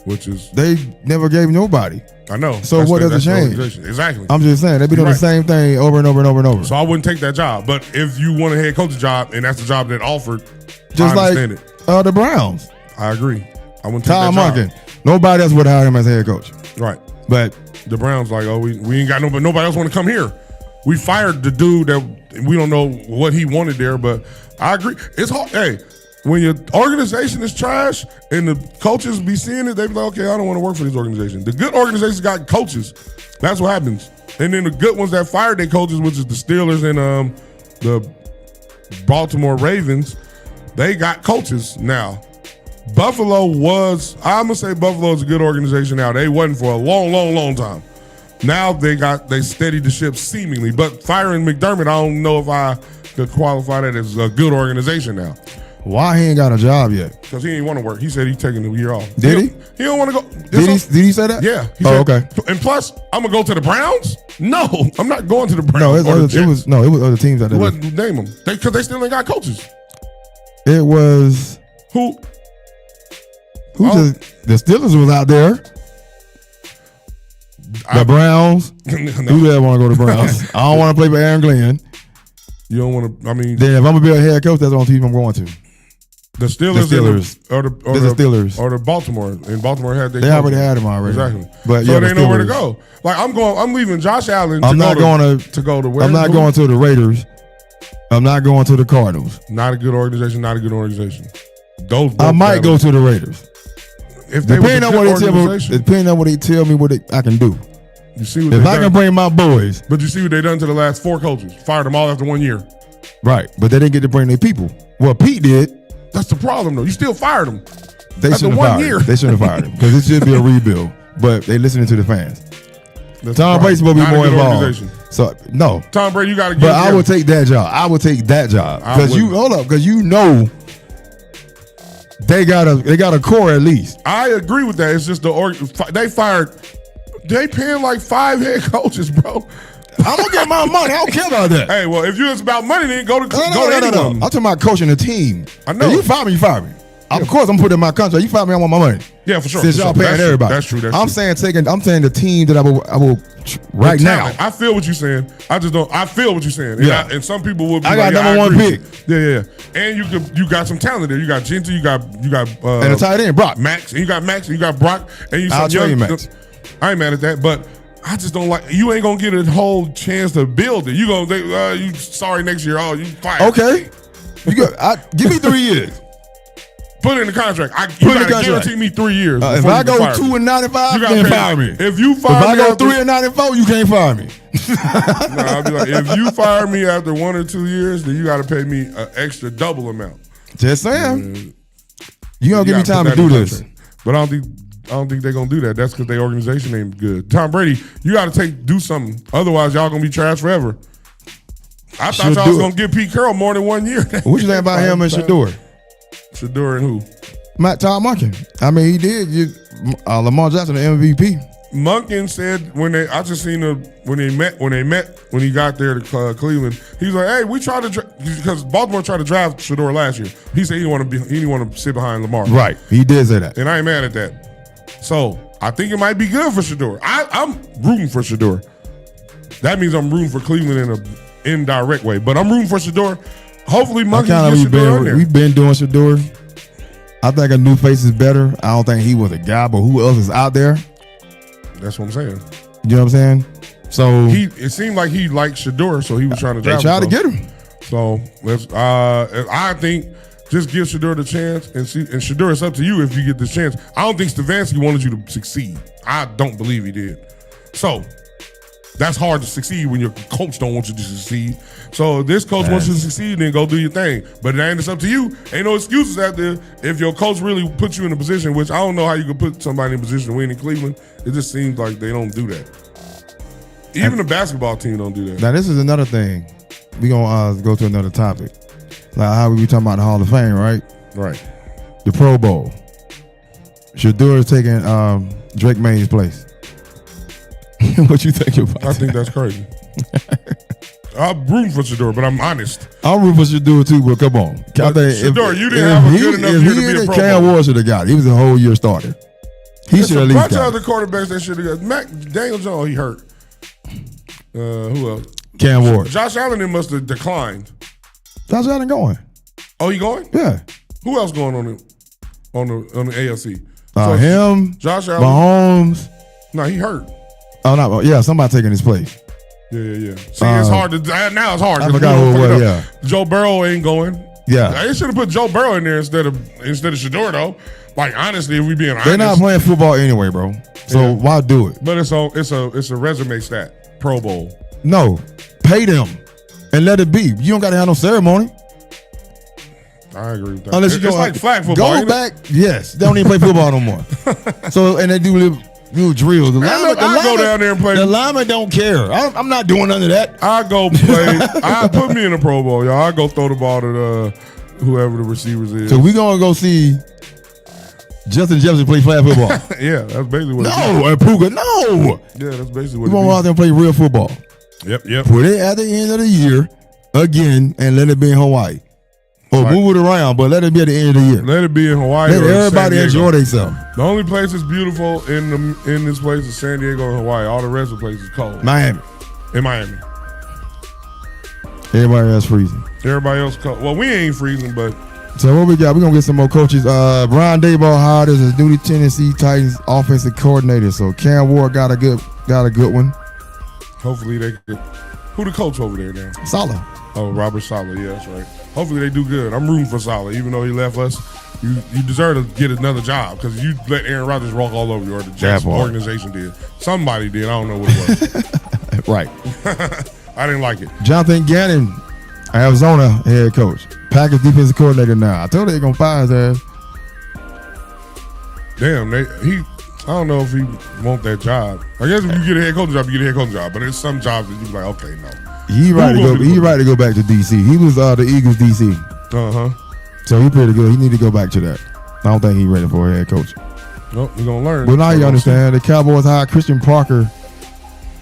which is they never gave nobody. I know. So what does it change? Exactly. I'm just saying they be doing the same thing over and over and over and over. So I wouldn't take that job. But if you want a head coach's job and that's the job that offered, just I understand like the Browns. I agree. I wouldn't take Todd that job. Monken. Nobody else would hire him as head coach. Right. But the Browns like, oh, we ain't got nobody else want to come here. We fired the dude that we don't know what he wanted there, but I agree. It's hard. Hey, when your organization is trash and the coaches be seeing it, they be like, okay, I don't want to work for this organization. The good organizations got coaches. That's what happens. And then the good ones that fired their coaches, which is the Steelers and the Baltimore Ravens, they got coaches now. Buffalo was, I'm going to say Buffalo is a good organization now. They wasn't for a long time. Now they steadied the ship seemingly. But firing McDermott, I don't know if I could qualify that as a good organization now. Why he ain't got a job yet? Because he ain't want to work. He said he's taking the year off. Did he? He don't want to go. Did he say that? Yeah. He said, okay. And plus, I'm going to go to the Browns? No, I'm not going to the Browns. No, it was other teams out there. What, name them? Because they still ain't got coaches. It was... Who the Steelers was out there. The Browns. No. Who the hell want to go to the Browns? I don't want to play for Aaron Glenn. You don't want to, I mean. Then if I'm going to be a head coach, that's the only team I'm going to. The Steelers. Or the Steelers. Or the Baltimore. And Baltimore had They already had them already. Exactly. But so they ain't nowhere to go. Like, I'm leaving Josh Allen to go to where? I'm not going to the Raiders. I'm not going to the Cardinals. Not a good organization. I might go to the Raiders. If they depending on what they tell me what I can do. You see what if I can bring my boys. But you see what they done to the last 4 coaches. Fired them all after 1 year. Right. But they didn't get to bring their people. Well, Pete did. That's the problem, though. You still fired them. They shouldn't have fired him. They shouldn't have fired him. Because it should be a rebuild. But they listening to the fans. Tom Brady's supposed to be more involved. So, no. Tom Brady, you got to get But I would take that job. Because you know they got a core at least. I agree with that. It's just they paying like 5 head coaches, bro. I'm gonna get my money. I don't care about that. Hey, well, if it's about money, then go to anyone. I'm talking about coaching the team. I know. If you fire me. Of course, I'm putting in my contract. You fire me, I want my money. Yeah, for sure. Since y'all paying everybody. That's true. I'm saying the team that I will right now. I feel what you're saying. I feel what you're saying. Yeah. And some people will be I got number 1 pick. Yeah. And you got some talent there. You got Gentry, you got and a tight end, Brock. Max, and you got Brock, and I'll train Max. I ain't mad at that, but I just don't like. You ain't gonna get a whole chance to build it. You gonna you sorry next year? Oh, you fired. Okay, give me 3 years. Put it in the contract. You gotta guarantee me 3 years. If I go 2-95, you can't fire me. If you fire me, if I go 3-94, you can't fire me. I'll be like, if you fire me after 1 or 2 years, then you got to pay me an extra double amount. Just saying. You gonna give me time to do this? But I don't think they're gonna do that. That's because their organization ain't good. Tom Brady, you got to do something. Otherwise, y'all gonna be trash forever. I thought y'all was gonna give Pete Carroll more than 1 year. What you think about him and Shedeur? Shedeur and who? Todd Monken. I mean, he did. Lamar Jackson, the MVP. Monken said when he got there to Cleveland, he was like, "Hey, we tried to because Baltimore tried to draft Shedeur last year. He said he didn't want to sit behind Lamar. Right, he did say that, and I ain't mad at that. So I think it might be good for Shedeur. I'm rooting for Shedeur. That means I'm rooting for Cleveland in an indirect way, but I'm rooting for Shedeur. Hopefully, Monken gets Shedeur in there. We've been doing Shedeur. I think a new face is better. I don't think he was a guy, but who else is out there? That's what I'm saying. You know what I'm saying? So it seemed like he liked Shedeur, so he was trying to draft him. They tried to get him. So I think just give Shedeur the chance and see. And Shedeur, it's up to you if you get this chance. I don't think Stefanski wanted you to succeed. I don't believe he did. So that's hard to succeed when your coach don't want you to succeed. So if this coach wants you to succeed, then go do your thing. But it's up to you. Ain't no excuses out there. If your coach really puts you in a position, which I don't know how you could put somebody in a position to win in Cleveland, it just seems like they don't do that. Even the basketball team don't do that. Now this is another thing. We gonna go to another topic. Like how we be talking about the Hall of Fame, right? Right. The Pro Bowl. Shedeur is taking Drake May's place. What you think about I think that's crazy. I'm rooting for Shedeur, but I'm honest. I'm rooting for Shedeur too, but come on. Shedeur, you didn't have a good enough year to be a Pro Bowl. Cam Ward should have got it. He was a whole year starter. He should have at least got it. A bunch of other quarterbacks that should have got it. Daniel Jones, he hurt. Who else? Cam Ward. Josh Allen must have declined. Josh Allen going. Oh, he going? Yeah. Who else going on the AFC? Him, Josh Allen, Mahomes, No, he hurt. Oh no, yeah, somebody taking his place. Yeah. See, it's hard to now. It's hard. I forgot who it was. Yeah, Joe Burrow ain't going. Yeah, they should have put Joe Burrow in there instead of Shedeur though. Like honestly, if we being honest, they're not playing football anyway, bro. So why do it? But it's a resume stat. Pro Bowl. No, pay them and let it be. You don't got to have no ceremony. I agree with that. Unless it's like flag football. Go back. Yes, they don't even play football no more. So and they do little drills. The lineman go down there and play. The lineman don't care. I'm not doing none of that. I go play. I put me in a Pro Bowl, y'all. I go throw the ball to whoever the receivers is. So we gonna go see Justin Jefferson play flag football. Yeah, that's basically what. No, Puga, no. Yeah, that's basically what. We want to go out there and play real football. Yep. Put it at the end of the year again and let it be in Hawaii. Or move it around, but let it be at the end of the year. Let it be in Hawaii. Let everybody enjoy themselves. The only place that's beautiful in this place is San Diego and Hawaii. All the rest of the place is cold. Miami. In Miami. Everybody else freezing. Everybody else cold. Well, we ain't freezing, but. So what we got? We're going to get some more coaches. Brian Daboll hired as his new Tennessee Titans offensive coordinator. So Cam Ward got a good one. Hopefully they could. Who the coach over there now? Saleh. Oh, Robert Saleh. Yeah, that's right. Hopefully they do good. I'm rooting for Saleh, even though he left us. You deserve to get another job because you let Aaron Rodgers walk all over you, or the Jets organization did. Somebody did. I don't know what it was. Right. I didn't like it. Jonathan Gannon, Arizona head coach. Packers defensive coordinator now. I told you they're going to fire his ass. Damn, I don't know if he want that job. I guess if you get a head coaching job, you get a head coaching job. But there's some jobs that you be like, okay, no. He right to go back to DC. He was the Eagles DC. So he pretty good. He need to go back to that. I don't think he's ready for a head coach. Nope, you're gonna learn. But now you understand the Cowboys hired Christian Parker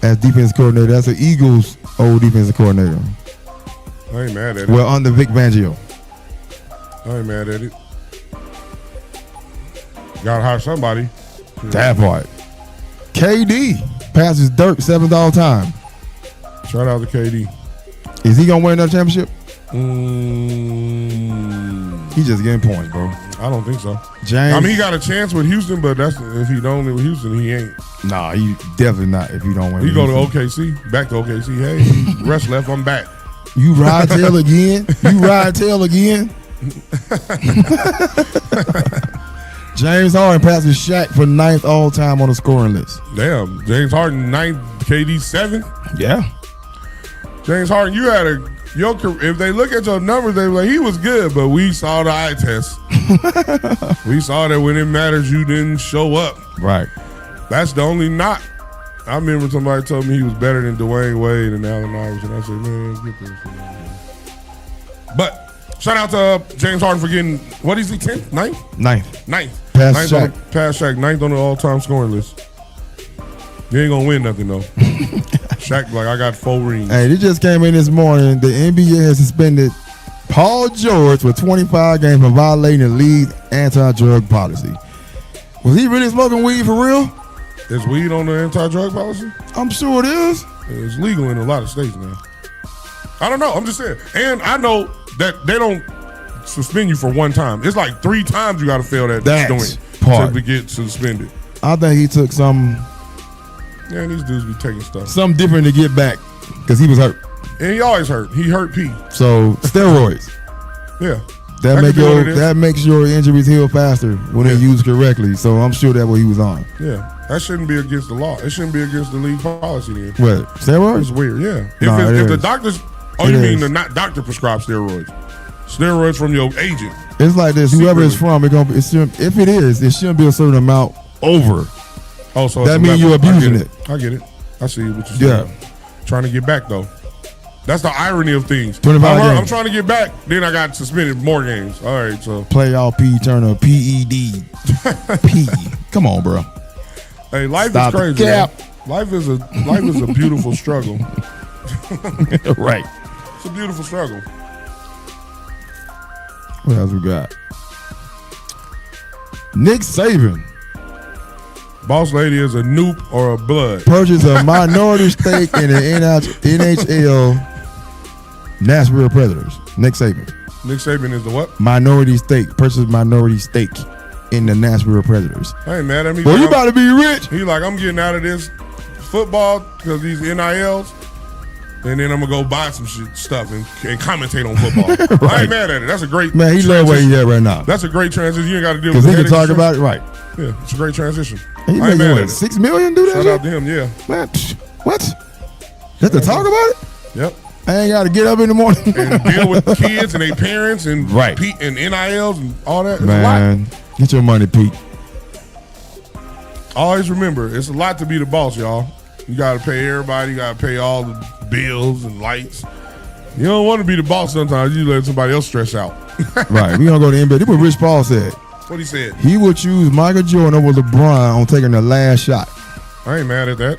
as defense coordinator. That's the Eagles' old defensive coordinator. I ain't mad at it. Well, under Vic Fangio. I ain't mad at it. Gotta hire somebody. That part. KD passes Dirk 7th all time. Shout out to KD. Is he gonna win another championship? He's just getting points, bro. I don't think so. James, I mean, he got a chance with Houston, but that's if he don't win with Houston, he ain't. Nah, he definitely not. If you don't win, he go to OKC, back to OKC. Hey, rest left, I'm back. You ride tail again? James Harden passes Shaq for 9th all time on the scoring list. Damn, James Harden 9th, KD 7th. Yeah. James Harden, you had if they look at your numbers, they like he was good, but we saw the eye test. We saw that when it matters, you didn't show up. Right. That's the only knock. I remember somebody told me he was better than Dwayne Wade and Allen Iverson. I said, man, get this. But shout out to James Harden for getting, what is he, 10th? 9th? 9th. Pass Shaq. Pass Shaq, 9th on the all-time scoring list. You ain't going to win nothing, though. Shaq, like, I got 4 rings. Hey, this just came in this morning. The NBA has suspended Paul George for 25 games for violating the league's anti-drug policy. Was he really smoking weed for real? Is weed on the anti-drug policy? I'm sure it is. It's legal in a lot of states now. I don't know. I'm just saying. And I know that they don't suspend you for one time. It's like 3 times you got to fail that joint to get suspended. I think he took some. Yeah, these dudes be taking stuff. Something different to get back because he was hurt. And he always hurt. He hurt P. So steroids. Yeah. That makes your injuries heal faster when they're used correctly. So I'm sure that's what he was on. Yeah. That shouldn't be against the law. It shouldn't be against the league policy then. What? Steroids? It's weird, yeah. If the doctors, you mean the not doctor prescribed steroids. Steroids from your agent. It's like this. Whoever it's from, if it is, it shouldn't be a certain amount over. Oh, so that means you're abusing it. I get it. I see what you're saying. Yeah. Trying to get back, though. That's the irony of things. 25 games. I'm trying to get back, then I got suspended more games. All right, so. Playoff P Turner, PED. P. Come on, bro. Hey, life is crazy. Life is a beautiful struggle. Right. It's a beautiful struggle. What else we got? Nick Saban. Boss lady is a Noop or a Blood. Purchase a minority stake in the NHL Nashville Predators. Nick Saban. Nick Saban is the what? Minority stake. Purchase minority stake. in the Nashville Predators. I ain't mad at me. Well, you about to be rich. He like, I'm getting out of this football because these NILs, and then I'm gonna go buy some stuff and commentate on football. Right. I ain't mad at it. That's a great man. He love where he's at right now. That's a great transition. You ain't got to deal with because he can talk about it, right? Yeah, it's a great transition. He I ain't mad at it. $6 million. Do that? Shout out to him. Yeah. Man, what? Just to talk about it? Yep. I ain't got to get up in the morning and deal with kids and their parents and and NILs and all that. It's a lot. Get your money, Pete. Always remember, it's a lot to be the boss, y'all. You got to pay everybody. You got to pay all the bills and lights. You don't want to be the boss sometimes. You let somebody else stress out. Right. We going to go to NBA. This is what Rich Paul said. What he said? He would choose Michael Jordan over LeBron on taking the last shot. I ain't mad at that.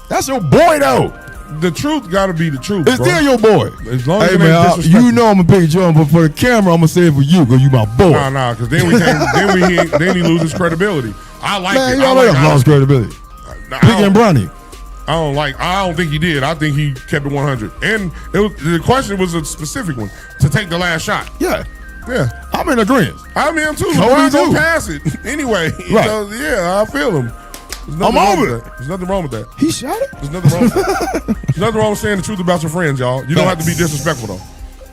That's your boy, though. The truth got to be the truth. It's still your boy. As long as hey, man, you know I'm going to pick Jordan, but for the camera, I'm going to say it for you because you my boy. Nah, because then he loses credibility. I like man, it. You already lost credibility. Picking Bronny. I don't think he did. I think he kept it 100. And the question was a specific one, to take the last shot. Yeah. Yeah. I'm in agreement. I am too. LeBron gonna pass it. Anyway. Right. Yeah, I feel him. I'm over it. There's nothing wrong with that. He shot it? There's nothing wrong with that. There's nothing wrong with saying the truth about your friends, y'all. You don't have to be disrespectful, though.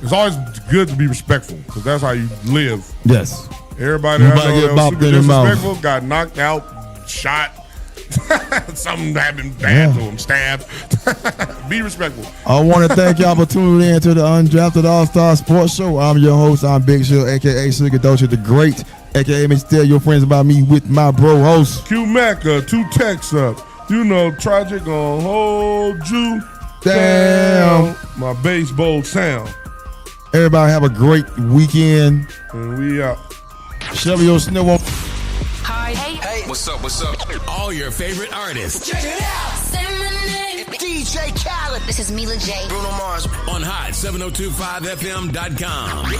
It's always good to be respectful, because that's how you live. Yes. Everybody that was super disrespectful got knocked out, shot. Something happened bad to him, stabbed. Be respectful. I want to thank y'all for tuning in to the Undrafted Allstarz Sports Show. I'm your host. I'm Big Shug, a.k.a. Sugar Doja the Great, a.k.a. Make tell your friends about me with my bro host. Q Mac, 2 texts up. You know, Tragic gonna hold you down. My baseball sound. Everybody have a great weekend. And we out. Shovel your snow on. Hi. Hey. What's up? All your favorite artists. Check it out. Say my name. DJ Khaled. This is Mila J. Bruno Mars. On hot 7025fm.com.